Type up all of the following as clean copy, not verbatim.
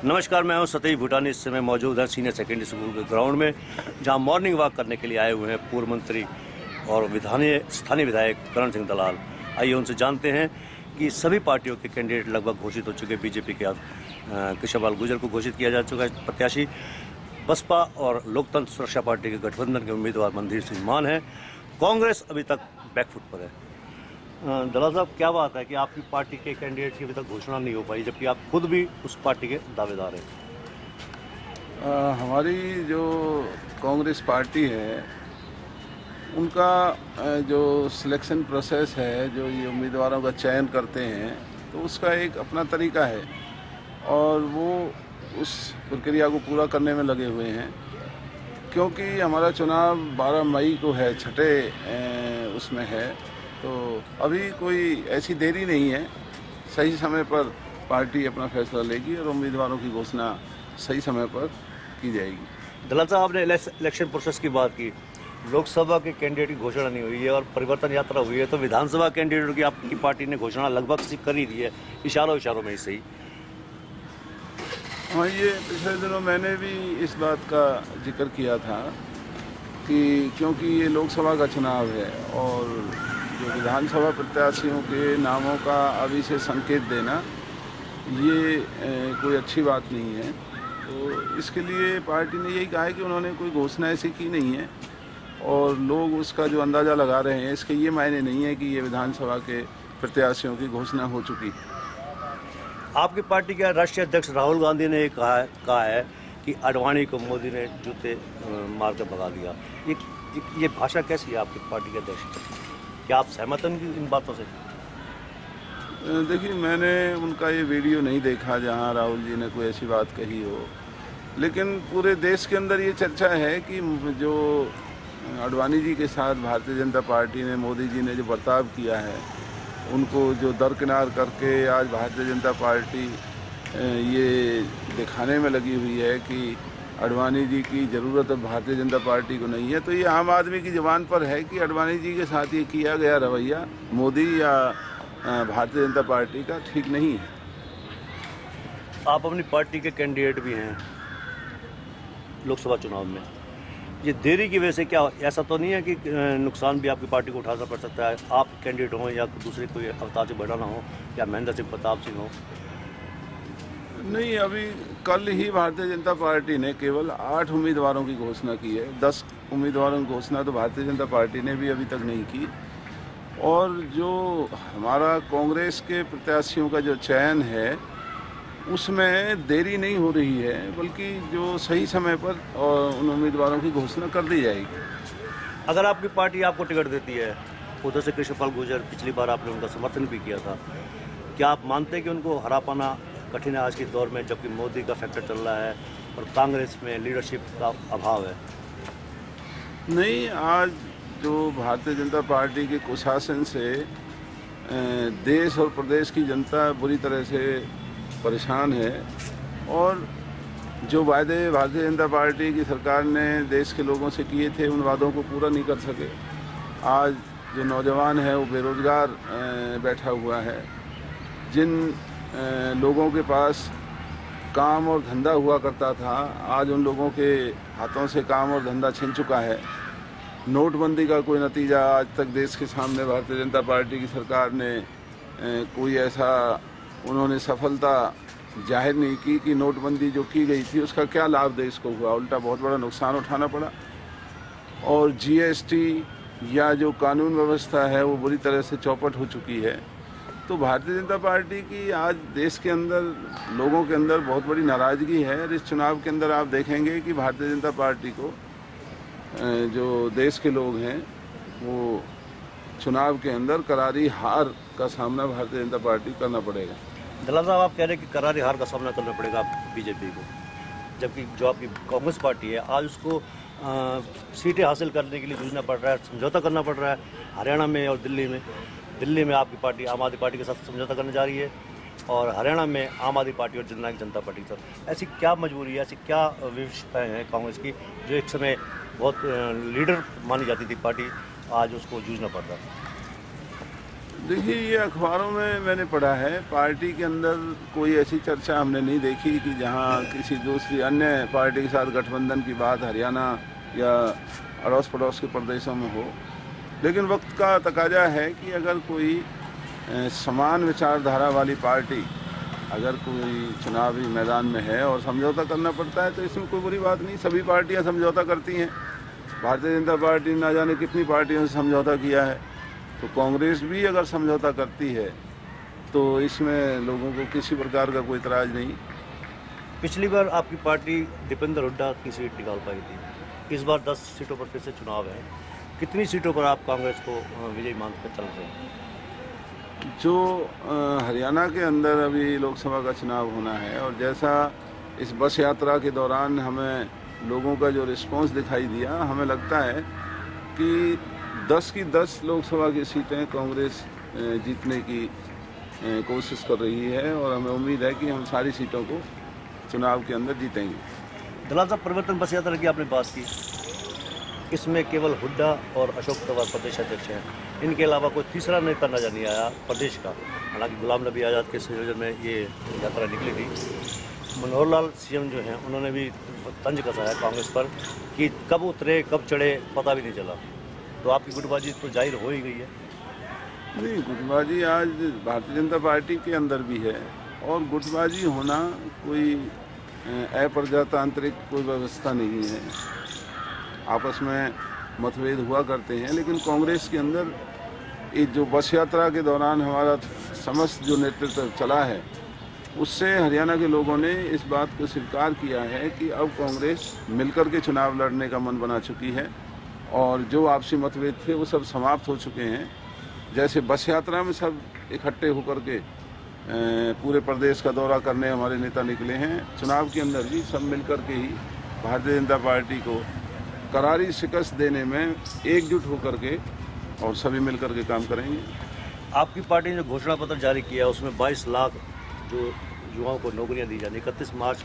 नमस्कार, मैं हूं सतीश भूटानी। इस समय मौजूद है सीनियर सेकेंडरी स्कूल के ग्राउंड में, जहां मॉर्निंग वॉक करने के लिए आए हुए हैं पूर्व मंत्री और स्थानीय विधायक करण सिंह दलाल। आइए उनसे जानते हैं कि सभी पार्टियों के कैंडिडेट लगभग घोषित हो चुके। बीजेपी के कृष्णपाल गुर्जर को घोषित किया जा चुका है प्रत्याशी। बसपा और लोकतंत्र सुरक्षा पार्टी के गठबंधन के उम्मीदवार मंदिर सिंह मान है। कांग्रेस अभी तक बैकफुट पर है। दलाल साहब, क्या बात है कि आपकी पार्टी के कैंडिडेट की अभी तक घोषणा नहीं हो पाई, जबकि आप खुद भी उस पार्टी के दावेदार हैं? हमारी जो कांग्रेस पार्टी है उनका जो सिलेक्शन प्रोसेस है, जो ये उम्मीदवारों का चयन करते हैं, तो उसका एक अपना तरीका है और वो उस प्रक्रिया को पूरा करने में लगे हुए हैं। क्योंकि हमारा चुनाव 12 मई को है, छठे उसमें है, तो अभी कोई ऐसी देरी नहीं है। सही समय पर पार्टी अपना फैसला लेगी और उम्मीदवारों की घोषणा सही समय पर की जाएगी। दलाल साहब, आपने इलेक्शन प्रोसेस की बात की। लोकसभा के कैंडिडेट की घोषणा नहीं हुई है और परिवर्तन यात्रा हुई है, तो विधानसभा कैंडिडेट की आपकी पार्टी ने घोषणा लगभग सिर्फ कर ही दी है, इशारों में ही सही। हाँ, ये पिछले दिनों मैंने भी इस बात का जिक्र किया था कि क्योंकि ये लोकसभा का चुनाव है और जो विधानसभा प्रत्याशियों के नामों का अभी से संकेत देना ये कोई अच्छी बात नहीं है। तो इसके लिए पार्टी ने यही कहा है कि उन्होंने कोई घोषणा ऐसी की नहीं है और लोग उसका जो अंदाज़ा लगा रहे हैं, इसके ये मायने नहीं है कि ये विधानसभा के प्रत्याशियों की घोषणा हो चुकी। आपकी पार्टी के राष्ट्रीय अध्यक्ष राहुल गांधी ने कहा है कि आडवाणी को मोदी ने जूते मार कर भगा दिया। ये भाषा कैसी है आपकी पार्टी के अध्यक्ष? क्या आप सहमत हैं इन बातों से? देखिए, मैंने उनका ये वीडियो नहीं देखा जहां राहुल जी ने कोई ऐसी बात कही हो, लेकिन पूरे देश के अंदर ये चर्चा है कि जो आडवाणी जी के साथ भारतीय जनता पार्टी ने, मोदी जी ने जो बर्ताव किया है, उनको जो दरकिनार करके आज भारतीय जनता पार्टी ये दिखाने में लगी हुई है कि आडवाणी जी की ज़रूरत अब भारतीय जनता पार्टी को नहीं है, तो ये आम आदमी की ज़ुबान पर है कि आडवाणी जी के साथ ये किया गया रवैया मोदी या भारतीय जनता पार्टी का ठीक नहीं है। आप अपनी पार्टी के कैंडिडेट भी हैं लोकसभा चुनाव में। ये देरी की वजह से क्या ऐसा तो नहीं है कि नुकसान भी आपकी पार्टी को उठाना पड़ सकता है? आप कैंडिडेट हों या दूसरे कोई अवतार सिंह बढ़ाना हो या महेंद्र सिंह प्रताप सिंह हो? नहीं, अभी कल ही भारतीय जनता पार्टी ने केवल 8 उम्मीदवारों की घोषणा की है। 10 उम्मीदवारों की घोषणा तो भारतीय जनता पार्टी ने भी अभी तक नहीं की। और जो हमारा कांग्रेस के प्रत्याशियों का जो चयन है उसमें देरी नहीं हो रही है, बल्कि जो सही समय पर उन उम्मीदवारों की घोषणा कर दी जाएगी। अगर आपकी पार्टी आपको टिकट देती है, उधर से कृष्णपाल गुर्जर, पिछली बार आपने उनका समर्थन भी किया था, क्या आप मानते हैं कि उनको हरा पाना कठिन है आज के दौर में, जबकि मोदी का फैक्टर चल रहा है और कांग्रेस में लीडरशिप का अभाव है? नहीं, आज जो भारतीय जनता पार्टी के कुशासन से देश और प्रदेश की जनता बुरी तरह से परेशान है और जो वायदे भारतीय जनता पार्टी की सरकार ने देश के लोगों से किए थे, उन वादों को पूरा नहीं कर सके। आज जो नौजवान है वो बेरोजगार बैठा हुआ है। जिन लोगों के पास काम और धंधा हुआ करता था, आज उन लोगों के हाथों से काम और धंधा छिन चुका है। नोटबंदी का कोई नतीजा आज तक देश के सामने भारतीय जनता पार्टी की सरकार ने कोई ऐसा उन्होंने सफलता जाहिर नहीं की कि नोटबंदी जो की गई थी उसका क्या लाभ देश को हुआ। उल्टा बहुत बड़ा नुकसान उठाना पड़ा। और जीएसटी या जो कानून व्यवस्था है वो बुरी तरह से चौपट हो चुकी है। तो भारतीय जनता पार्टी की आज देश के अंदर, लोगों के अंदर बहुत बड़ी नाराज़गी है। और इस चुनाव के अंदर आप देखेंगे कि भारतीय जनता पार्टी को जो देश के लोग हैं वो चुनाव के अंदर करारी हार का सामना भारतीय जनता पार्टी करना पड़ेगा। दलाल साहब, आप कह रहे हैं कि करारी हार का सामना करना पड़ेगा बीजेपी को, जबकि जो आपकी कांग्रेस पार्टी है आज उसको सीटें हासिल करने के लिए जूझना पड़ रहा है, समझौता करना पड़ रहा है। हरियाणा में और दिल्ली में आपकी पार्टी आम आदमी पार्टी के साथ समझौता करने जा रही है और हरियाणा में आम आदमी पार्टी और जननायक जनता पार्टी के साथ। ऐसी क्या मजबूरी है, ऐसी क्या विवशताएँ हैं कांग्रेस की, जो एक समय बहुत लीडर मानी जाती थी पार्टी, आज उसको जूझना पड़ रहा है? देखिए, ये अखबारों में मैंने पढ़ा है, पार्टी के अंदर कोई ऐसी चर्चा हमने नहीं देखी कि जहां किसी दूसरी अन्य पार्टी के साथ गठबंधन की बात हरियाणा या अड़ोस पड़ोस के प्रदेशों में हो। लेकिन वक्त का तकाजा है कि अगर कोई समान विचारधारा वाली पार्टी अगर कोई चुनावी मैदान में है और समझौता करना पड़ता है तो इसमें कोई बुरी बात नहीं। सभी पार्टियां समझौता करती हैं। भारतीय जनता पार्टी ना जाने कितनी पार्टियों से समझौता किया है, तो कांग्रेस भी अगर समझौता करती है तो इसमें लोगों को किसी प्रकार का कोई इतराज़ नहीं। पिछली बार आपकी पार्टी दीपेंद्र हुड्डा की सीट निकाल पाई थी, इस बार 10 सीटों पर फिर से चुनाव है। कितनी सीटों पर आप कांग्रेस को विजयी मानकर चल रहे हैं? जो हरियाणा के अंदर अभी लोकसभा का चुनाव होना है और जैसा इस बस यात्रा के दौरान हमें लोगों का जो रिस्पांस दिखाई दिया, हमें लगता है कि 10 की 10 लोकसभा की सीटें कांग्रेस जीतने की कोशिश कर रही है और हमें उम्मीद है कि हम सारी सीटों को चुनाव के अंदर जीतेंगे। दलाल साहब, परिवर्तन बस यात्रा की आपने बात की, इसमें केवल हुड्डा और अशोक तंवर प्रदेश अध्यक्ष हैं, इनके अलावा कोई तीसरा नेता नजर नहीं आया प्रदेश का। हालांकि गुलाम नबी आज़ाद के संयोजन में ये यात्रा निकली थी। मनोहर लाल सीएम जो हैं उन्होंने भी तंज कसा है कांग्रेस पर कि कब उतरे कब चढ़े पता भी नहीं चला। तो आपकी गुटबाजी तो जाहिर हो ही गई है। नहीं, गुटबाजी आज भारतीय जनता पार्टी के अंदर भी है और गुटबाजी होना कोई अप्रजातांत्रिक कोई व्यवस्था नहीं है। आपस में मतभेद हुआ करते हैं, लेकिन कांग्रेस के अंदर ये जो बस यात्रा के दौरान हमारा समस्त जो नेतृत्व चला है, उससे हरियाणा के लोगों ने इस बात को स्वीकार किया है कि अब कांग्रेस मिलकर के चुनाव लड़ने का मन बना चुकी है और जो आपसी मतभेद थे वो सब समाप्त हो चुके हैं। जैसे बस यात्रा में सब इकट्ठे होकर के पूरे प्रदेश का दौरा करने हमारे नेता निकले हैं, चुनाव के अंदर भी सब मिलकर के ही भारतीय जनता पार्टी को करारी शिकस्त देने में एकजुट होकर के और सभी मिलकर के काम करेंगे। आपकी पार्टी ने जो घोषणा पत्र जारी किया उसमें 22 लाख जो युवाओं को नौकरियां दी जानी 31 मार्च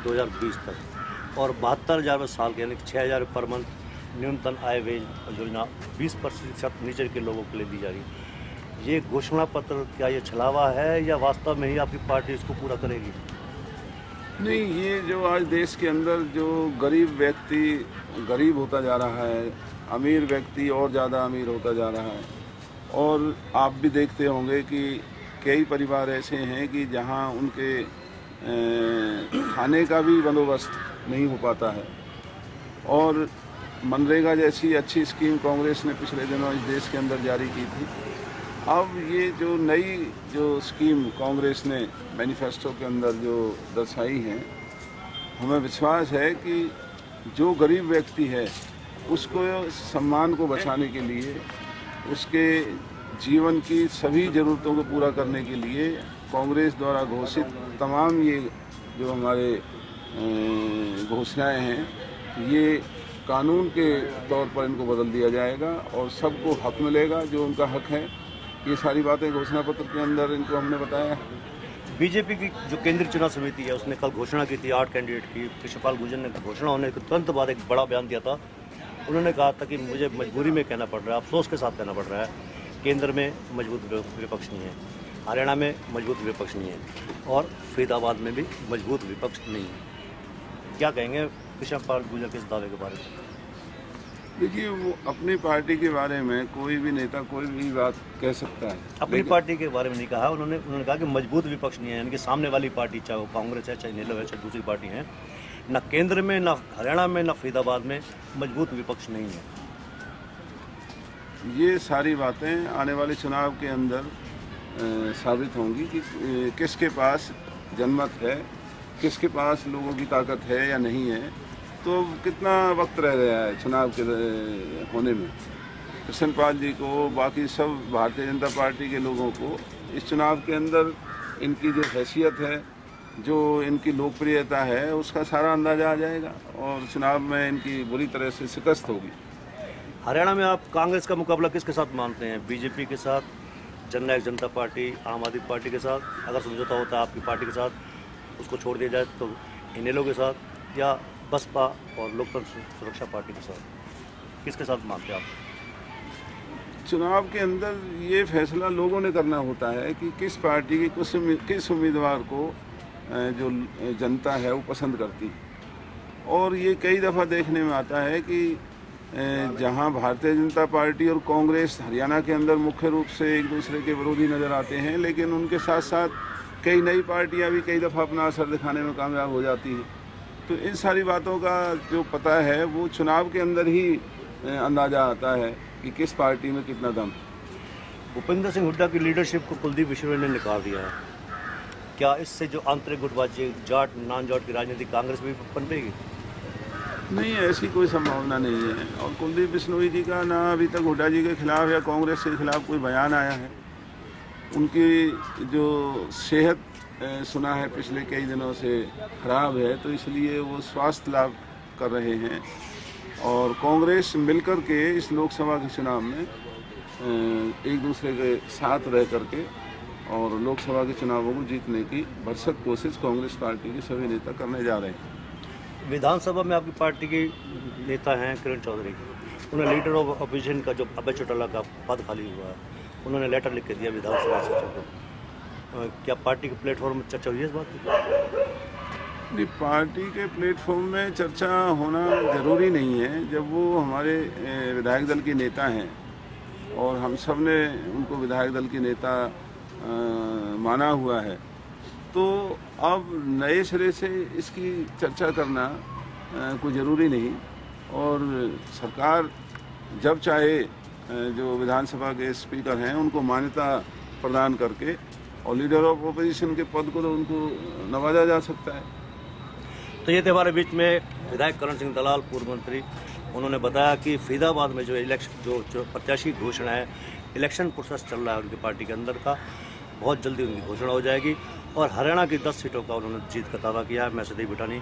2020 तक और 72,000 साल के यानी 6,000 पर मंथ न्यूनतम आय वेज योजना 20% नीचे के लोगों के लिए दी जा रही। ये घोषणा पत्र क्या ये छलावा है या वास्तव में ही आपकी पार्टी इसको पूरा करेगी? नहीं, ये जो आज देश के अंदर जो गरीब व्यक्ति गरीब होता जा रहा है, अमीर व्यक्ति और ज़्यादा अमीर होता जा रहा है और आप भी देखते होंगे कि कई परिवार ऐसे हैं कि जहां उनके खाने का भी बंदोबस्त नहीं हो पाता है। और मनरेगा जैसी अच्छी स्कीम कांग्रेस ने पिछले दिनों इस देश के अंदर जारी की थी। अब ये जो नई जो स्कीम कांग्रेस ने मैनिफेस्टो के अंदर जो दर्शाई हैं, हमें विश्वास है कि जो गरीब व्यक्ति है उसको सम्मान को बचाने के लिए, उसके जीवन की सभी ज़रूरतों को पूरा करने के लिए कांग्रेस द्वारा घोषित तमाम ये जो हमारे घोषणाएं हैं, ये कानून के तौर पर इनको बदल दिया जाएगा और सबको हक मिलेगा जो उनका हक है। ये सारी बातें घोषणा पत्र के अंदर इनको हमने बताया है। बीजेपी की जो केंद्रीय चुनाव समिति है उसने कल घोषणा की थी 8 कैंडिडेट की। कृष्णपाल गुर्जर ने घोषणा होने के तुरंत बाद एक बड़ा बयान दिया था। उन्होंने कहा था कि मुझे मजबूरी में कहना पड़ रहा है, अफसोस के साथ कहना पड़ रहा है, केंद्र में मजबूत विपक्ष नहीं है, हरियाणा में मजबूत विपक्ष नहीं है और फरीदाबाद में भी मजबूत विपक्ष नहीं है। क्या कहेंगे कृष्णपाल गुर्जर के इस दावे के बारे में? देखिए, वो अपनी पार्टी के बारे में कोई भी नेता कोई भी बात कह सकता है। अपनी पार्टी के बारे में नहीं कहा उन्होंने कहा कि मजबूत विपक्ष नहीं है, यानी कि सामने वाली पार्टी चाहे वो कांग्रेस है, चाहे नेलो है, चाहे दूसरी पार्टी है, न केंद्र में, न हरियाणा में, न फरीदाबाद में मजबूत विपक्ष नहीं है। ये सारी बातें आने वाले चुनाव के अंदर साबित होंगी कि किसके पास जनमत है, किसके पास लोगों की ताकत है या नहीं है। तो कितना वक्त रह गया है चुनाव के होने में। कृष्णपाल जी को, बाकी सब भारतीय जनता पार्टी के लोगों को इस चुनाव के अंदर इनकी जो हैसियत है, जो इनकी लोकप्रियता है, उसका सारा अंदाजा आ जाएगा और चुनाव में इनकी बुरी तरह से शिकस्त होगी। हरियाणा में आप कांग्रेस का मुकाबला किसके साथ मानते हैं? बीजेपी के साथ, जननायक जनता पार्टी, आम आदमी पार्टी के साथ? अगर समझौता होता है आपकी पार्टी के साथ, उसको छोड़ दिया जाए तो इनेलो के साथ या बसपा और लोकतंत्र सुरक्षा पार्टी के साथ, किसके साथ मानते हैं आप? चुनाव के अंदर ये फैसला लोगों ने करना होता है कि किस पार्टी की किस उम्मीदवार को जो जनता है वो पसंद करती है। और ये कई दफ़ा देखने में आता है कि जहां भारतीय जनता पार्टी और कांग्रेस हरियाणा के अंदर मुख्य रूप से एक दूसरे के विरोधी नज़र आते हैं, लेकिन उनके साथ साथ कई नई पार्टियां भी कई दफ़ा अपना असर दिखाने में कामयाब हो जाती हैं। तो इन सारी बातों का जो पता है वो चुनाव के अंदर ही अंदाज़ा आता है कि किस पार्टी में कितना दम। भूपेंद्र सिंह हुड्डा की लीडरशिप को कुलदीप बिश्नोई ने निकाल दिया है। क्या इससे जो आंतरिक गुटबाजी, जाट नॉन जाट की राजनीति कांग्रेस में भी पनपेगी? नहीं, ऐसी कोई संभावना नहीं है। और कुलदीप बिश्नोई जी का ना अभी तक हुड्डा जी के खिलाफ या कांग्रेस के खिलाफ कोई बयान आया है। उनकी जो सेहत सुना है पिछले कई दिनों से खराब है, तो इसलिए वो स्वास्थ्य लाभ कर रहे हैं। और कांग्रेस मिलकर के इस लोकसभा के चुनाव में एक दूसरे के साथ रह करके और लोकसभा के चुनावों को जीतने की भरसक कोशिश कांग्रेस पार्टी के सभी नेता करने जा रहे हैं। विधानसभा में आपकी पार्टी के नेता हैं किरण चौधरी, उन्हें लीडर ऑफ अपोजिशन का जो अभय चौटाला का पद खाली हुआ है, उन्होंने लेटर लिख के दिया विधानसभा सचिव को। क्या पार्टी के प्लेटफॉर्म में चर्चा हुई है इस बात की? नहीं, पार्टी के प्लेटफॉर्म में चर्चा होना ज़रूरी नहीं है। जब वो हमारे विधायक दल के नेता हैं और हम सब ने उनको विधायक दल के नेता माना हुआ है, तो अब नए सिरे से इसकी चर्चा करना कोई ज़रूरी नहीं। और सरकार जब चाहे जो विधानसभा के स्पीकर हैं उनको मान्यता प्रदान करके और लीडर ऑफ अपोजिशन के पद को तो उनको नवाजा जा सकता है। तो ये थे हमारे बीच में विधायक करण सिंह दलाल, पूर्व मंत्री। उन्होंने बताया कि फरीदाबाद में जो इलेक्शन जो प्रत्याशी घोषणा है, इलेक्शन प्रोसेस चल रहा है उनकी पार्टी के अंदर का, बहुत जल्दी उनकी घोषणा हो जाएगी। और हरियाणा की 10 सीटों का उन्होंने जीत का दावा किया है। मैं सदैव बिटानी।